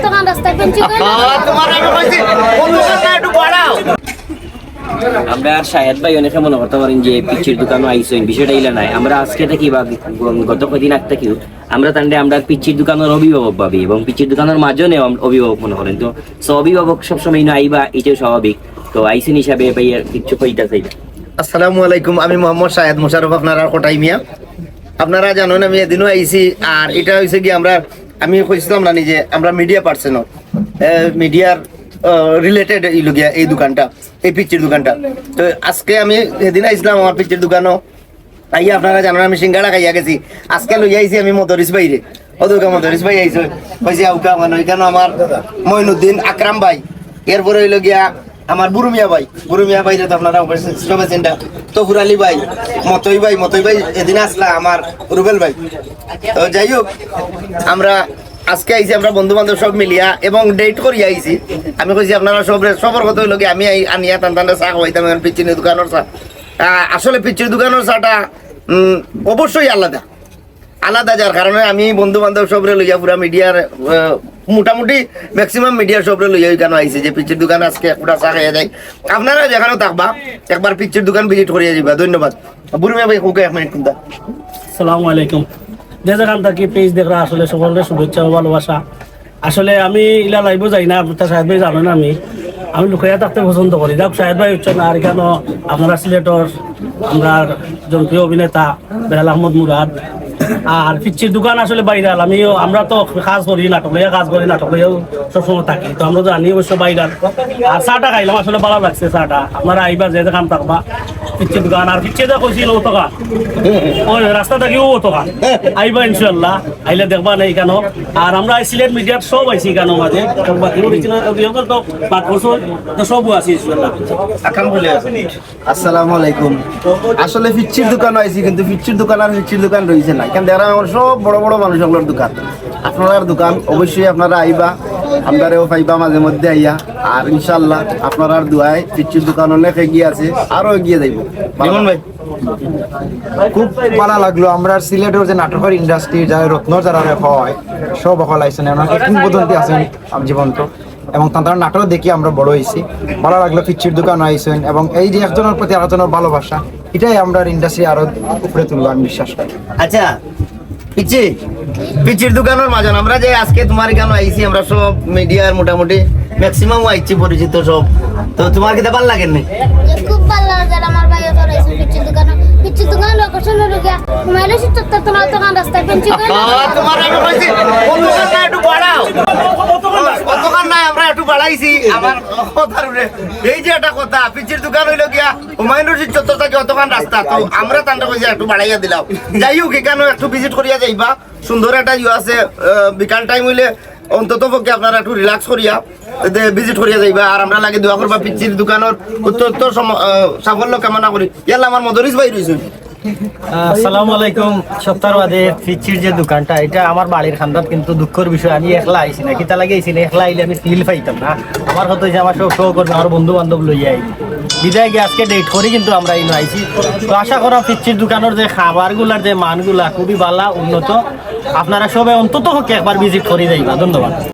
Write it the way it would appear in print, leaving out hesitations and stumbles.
তখন রাস্তায় পেঞ্চি করে তোমার আমি কইছি কোন দোকানটা একটু বাড়াও। আমরা আর শাহেদ ভাই অনেকে মনে করতে পারেন যে পিচির দোকানও আইসেন, বিষয়টা ইলা নাই। আমরা আজকে থাকি বা গত কদিন আগ থেকেও আমরা তান্ডে আমরা পিচির দোকানের অভিভাবক ভাবি এবং পিচির দোকানের মাঝনে অভিভাবক মনে করেন। তো অভিভাবক সবসময় না আইবা, এটাও স্বাভাবিক। তো আইসেন হিসাবে ভাইয়া কিছু কইতা চাই। আসসালামু আলাইকুম, আমি মোহাম্মদ শাহেদ মোশাররফ, আপনারা কোটাই মিয়া। আপনারা জানেন আমি এদিনও আইছি। আর এটা হয়েছে কি আমি কইছিলাম না নিজে আমরা মিডিয়া পার্সন, মিডিয়ার রিলেটেড ইলগিয়া এই দোকানটা, এই পিচির দোকানটা। তো আজকে আমি সেদিন আইছিলাম আমার পিচির দোকানও আইয়া, আপনারা জানেন আমি সিঙ্গাড়া খাইয়া গেছি। আজকে লই আইছি আমি মদরিস বাইরে, ওদুকা মদরিস ভাই আইছে কইছে আউকা মানে ওইখানে আমার মইনুদ্দিন আকরাম ভাই, এরপরে হইল গিয়া আমার বুরুমিয়া ভাই তো আপনারা সবাই তফুর আলী ভাই, মতই ভাই এদিন আসলা আমার রুবেল ভাই। তো যাই হোক, আমরা আজকে আইছি আমরা বন্ধু বান্ধব সব মিলিয়া এবং ডেট করি আইছি। আমি কইছি আপনারা সবার কথা হইল আমি আনিয়া টান চা খাওয়াইতাম পিচির দোকানের চা। আসলে পিচির দোকানের চাটা অবশ্যই আলাদা, যার কারণে আমি বন্ধু বান্ধব সবরে লইয়া পুরা মিডিয়ার মোটামুটি ম্যাক্সিমাম মিডিয়ার সবরে লইয়া কেন আইছে যে পিচির দোকান আজকে একটা চা খাইয়া যায়। আপনারা যেখানে থাকবা একবার পিচির দোকান ভিজিট করিয়া যাবা। ধন্যবাদ। বুড়িমিয়া ভাই এক মিনিট কিন্তু। আসসালামু আলাইকুম। যে যেখান থাকি পেজ দেখরা আসলে সকলের শুভেচ্ছা ও ভালোবাসা। আসলে আমি ইলা লাইব যাই না, আপনার সাহেব ভাই জানেন আমি লুকাইয়া থাকতে পছন্দ করি। যাক সাহেব ভাই হচ্ছেন আর কেন আপনারা সিলেটর আমরা জনপ্রিয় অভিনেতা বেলাল আহমদ মুরাদ। আর পিচির দোকান আসলে বাইরাল, আমরা তো কাজ করি নাটক লইয়াও সবসময় থাকি। তো আমরা জানি অবশ্য বাইরাল। আর চাটা খাইলাম, আসলে ভালো লাগছে চাটা। আপনারা আইবা যে দেখান থাকবা পিচির দোকান। আর পিছিয়ে যা কইছিল ও দোকান, ওই রাস্তা থাকি ও দোকান আইবা ইনশাল্লাহ, আইলে দেখবা না কেন। আর আমরা সিলেট মিডিয়ার সব আইসি কেন মাঝে সবও আছি ইনশাল্লাহ। আসসালামু আলাইকুম। আসলে পিচির দোকান আইছি, কিন্তু পিচির দোকান আর পিচির দোকান রয়েছে না, কেন দেখা আমার সব বড় বড় মানুষগুলোর দোকান। আপনার দোকান অবশ্যই আপনারা আইবা, আপনারাও পাইবা মাঝে মধ্যে আইয়া। আর ইনশাল্লাহ আপনার দোয়ায় পিচির দোকান অনেক এগিয়ে আছে, আরো এগিয়ে যাইব। ভাই খুব ভালো লাগলো। আমরা সিলেটের যে নাটকের ইন্ডাস্ট্রি যারা রত্ন যারা হয় সব অকল আইসেন, কিংবদন্তি আছেন জীবন্ত, এবং তাদের নাটক দেখি আমরা বড় হয়েছি। ভালো লাগলো পিচির দোকান আইসেন, এবং এই যে একজনের প্রতি আরেকজনের ভালোবাসা, এটাই আমরা ইন্ডাস্ট্রি আরো উপরে তুলবো আমি বিশ্বাস করি। আচ্ছা পিচির দোকানের মাঝে আমরা যে আজকে তোমার কেন আইছি, আমরা সব মিডিয়ার মোটামুটি ম্যাক্সিমাম আইছি পরিচিত সব। তো তোমার কি ভালো লাগে না? খুব ভালো লাগে আমার ভাই তোর আইছে পিচির দোকান লোকেশন হলো গিয়া তোমার এসে তোমার তখন রাস্তায় পেঞ্চি করে তোমার আমি কইছি কোন দোকানটা একটু বাড়াও। কত দোকান নাই আমরা একটু বাড়াইছি আমার কথার উপরে। এই যে একটা কথা, পিচির দোকান হইল গিয়া হুমায়ুন রশিদ চত্বর থেকে অতখান রাস্তা, তো আমরা তান্ডা কইছি একটু বাড়াইয়া দিলাম। যাই হোক, এখানে একটু ভিজিট করিয়া যাইবা। সুন্দর একটা ইউ আছে, বিকাল টাইম হইলে অন্তত পক্ষে আপনারা একটু রিল্যাক্স করিয়া ভিজিট করিয়া যাইবা। আর আমরা লাগে দোয়া করবা পিচির দোকানের উত্তর সাফল্য কামনা করি। ইয়াল্লা আমার মদরিস ভাই রয়েছে। আসসালামু আলাইকুম। সপ্তাহ বাদে পিচির যে দোকানটা, এটা আমার বাড়ির খান্দাত, কিন্তু দুঃখের বিষয় আমি একলা আইছি না। কিতা লাগে আইছি না, একলা আইলে আমি ফিল পাইতাম না। আমার কথা যে আমার সব করবে আমার বন্ধু বান্ধব লইয়া আইনি বিদায় গিয়ে আজকে ডেট করি, কিন্তু আমরা এই আইছি। তো আশা করা পিচির দোকানের যে খাবারগুলার যে মানগুলা খুবই ভালো উন্নত। আপনারা সবাই অন্তত একবার ভিজিট করে যাইবা। ধন্যবাদ।